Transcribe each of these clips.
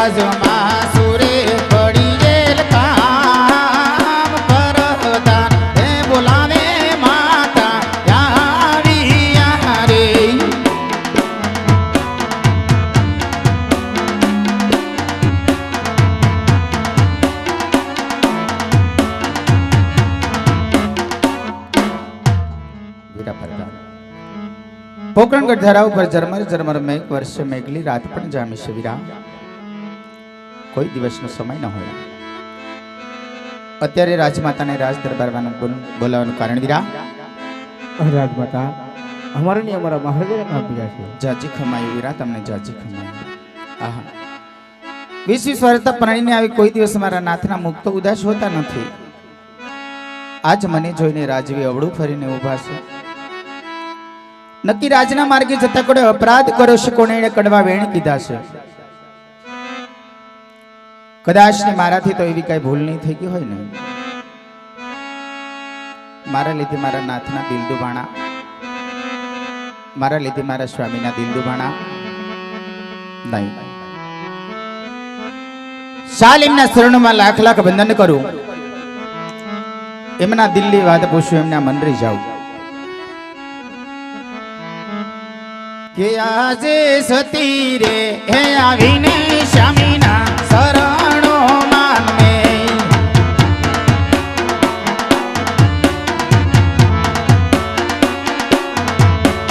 રાજમાં સુરે પડી ગયેલ કામ પરદાન હે બોલાવે માતા આવી રે. પોકરણગઢ ધરા ઉપર ઝરમર ઝરમર મેઘ વર્ષે મેઘલી રાત પણ જામી છે વીરા. કોઈ દિવસનો સમય ન હોય. અત્યારે રાજમાતાને રાજ દરબારમાં બોલાવવાનું કારણ વીરા. રાજમાતા અમારે ને અમારા મહારાજાને કામ પીડા છે. જાજી ખમાયું વીરા, તમને જાજી ખમાયું. આહા 20 વર્ષ પરણીને આવી કોઈ દિવસ મારા નાથના મુખ તો ઉદાસ હોતા નથી. આજ મને જોઈને રાજવી અવળું ફરીને ઊભા છે. નક્કી રાજના માર્ગે જતા કોડે અપરાધ કર્યો છે, કોને એને કડવા વેણ કીધા છે. કદાચ ને મારાથી તો એવી કઈ ભૂલ નહીં થઈ ગઈ હોય ને. મારા લીધે મારા નાથના દિલ દુભાણા, મારા લીધે મારા સ્વામીના દિલ દુભાણા નહીં. શાલીમના શરણમાં લાખ લાખ વંદન કરું, એમના દિલ્હી વાત પૂછું, એમના મનરી જાઉં કે આજે સતી રે હે આવીને સ્વામીના શરણો માનમે.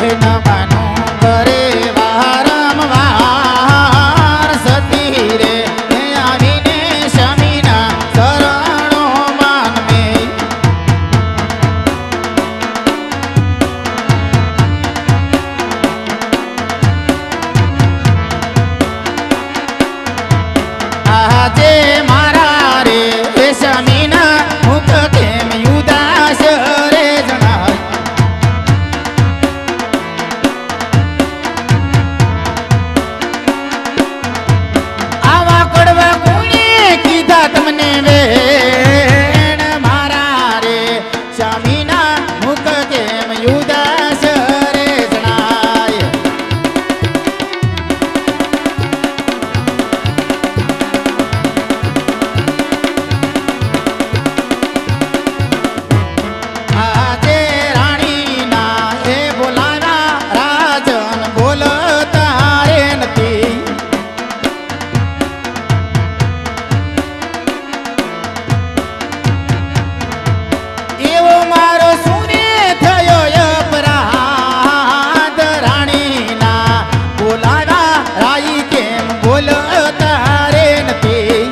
હે ન માનો કરે વારંવાર સતી રે હે આવીને સ્વામીના શરણો માનમે. આજે મારા રે સ્વામીના મુખ કેમ ઉદાસ રે જણાય. આવા કડવા કોણે કીધા તમને વેણ, મારા રે સ્વામીના મુખ કેમ ઉદાસ રે જણાય. આજે રાણીના એ બોલાવા રાજન બોલતા રે નથી. એવો મારો સુને થયો અપરાધ, રાણીના બોલાવા રાઈ કેમ બોલતા રે નથી.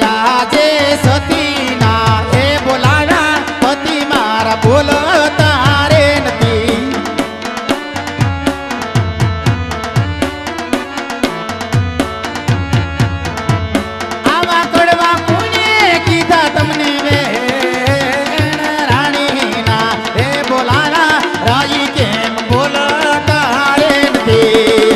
આજે સતીના એ બોલાવ્યા પતિ મારા બોલતા રે નથી. આવા કડવા કોને કીધા તમને વેણ, રાણીના એ બોલાવ્યા રાઈ કેમ બોલતા રે નથી.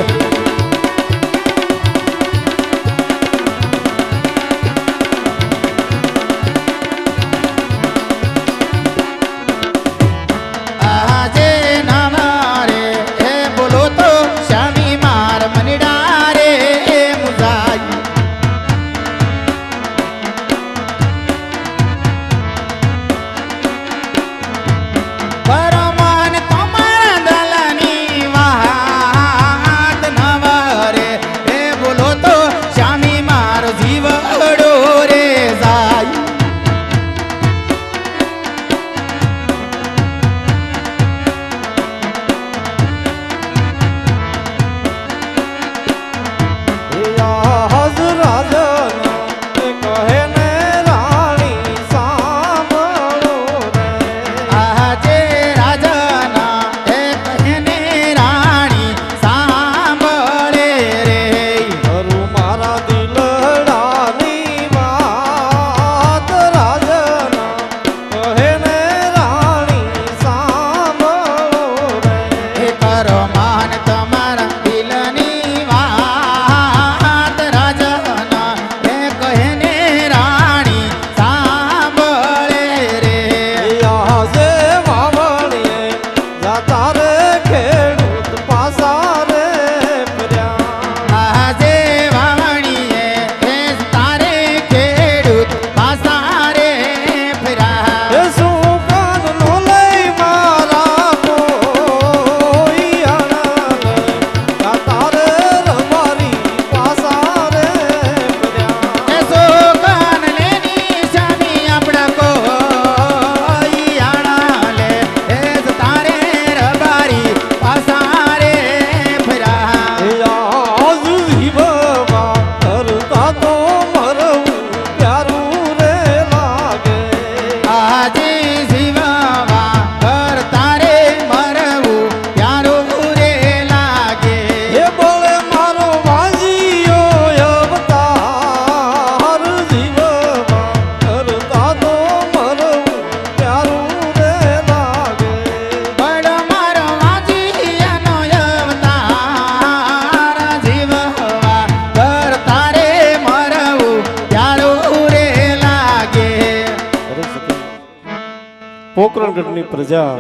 પોકરણગઢની પ્રજા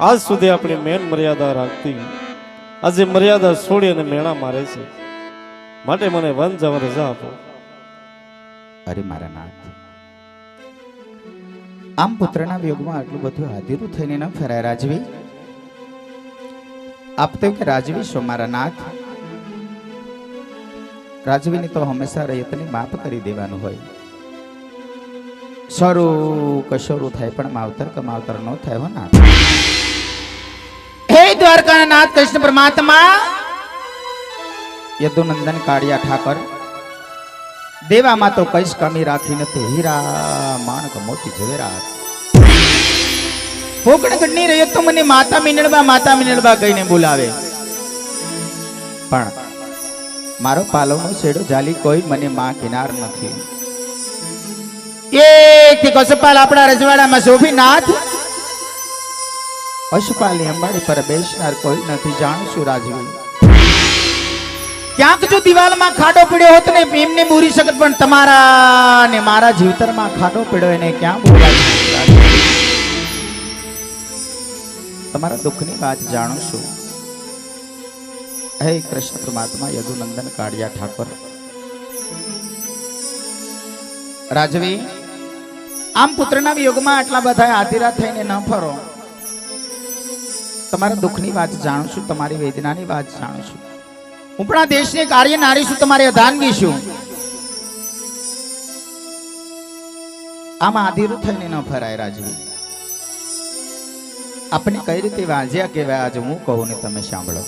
આજ સુધી આપણી મેન મર્યાદા રાખતી આજે મર્યાદા છોડી અને મેણા મારે છે, માટે મને વન જવા રજા આપો. અરે મારા નાથ, આમ પુત્રના વિયોગમાં આટલું બધું આધીરું થઈને ન ફરાય રાજવી. આપ તો કે રાજવી છો મારા નાથ. રાજવીને તો હંમેશા રયતને માફ કરી દેવાનું હોય. શરૂ કશોરું થાય પણ માવતર કમાવતર ન થાય હો નાથ. હે દ્વારકાના નાથ કૃષ્ણ પરમાત્મા, યદુનંદન કાળિયા ઠાકર, દેવામાં તો કઈ કમી રાખી નથી. હીરા માણક મોતી ઝવેરાત. પોકરણગઢની રયત તો મને માતા મીનળબા કહીને બોલાવે, પણ મારો પાલવનો છેડો જાલી કોઈ મને માં કિનાર નથી. એકથી કસપાલ આપણા રજવાડામાં શોભી નાથ, અશપાલની અંબાડી પર બેસનાર કોઈ નથી. જાણું છું રાજવી, ક્યાંક જો દિવાલમાં ખાડો પડ્યો હોત ને એમને બોરી શકત, પણ તમારા ને મારા જીવતરમાં ખાડો પડ્યો એને ક્યાં બોલાય. તમારા દુઃખની વાત જાણું છું. હે કૃષ્ણ પરમાત્મા, યદુનંદન કાળિયા ઠાકોર, રાજવી આમ પુત્રના વિયોગમાં આટલા બધા આધીરા થઈને ન ફરો. તમારા દુઃખની વાત જાણું છું, તમારી વેદનાની વાત જાણું છું. હું પણ આ દેશની કાર્ય નારી છું, તમારી અધાનગી છું. આમ આધીરું થઈને ન ફરાય રાજવી. આપણે કઈ રીતે વાંજ્યા કહેવાય આજે હું કહું ને તમે સાંભળો.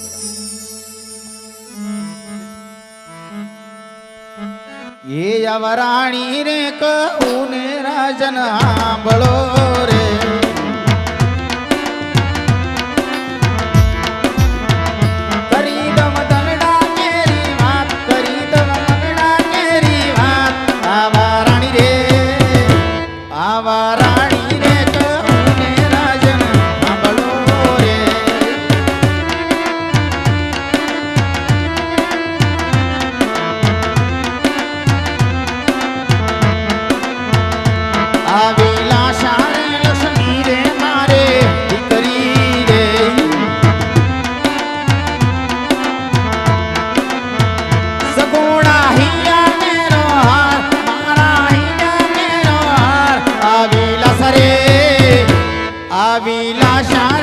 એ અવરાણી રે કહું ને રાજન સાંભળો રે. કરી દમ દંડા કેરી વાત, કરી દમ દંડા કેરી વાત. આવા રાણી રે, આવા રાણી રે કહું ને રાજન સાંભળો રે. આવેલા શારે લક્ષ્મી રે મારે દીકરી રે. સગુણા હિયા મેરો હાર, મારા હિયા મેરો હાર. આવેલા સરે, આવેલા શારે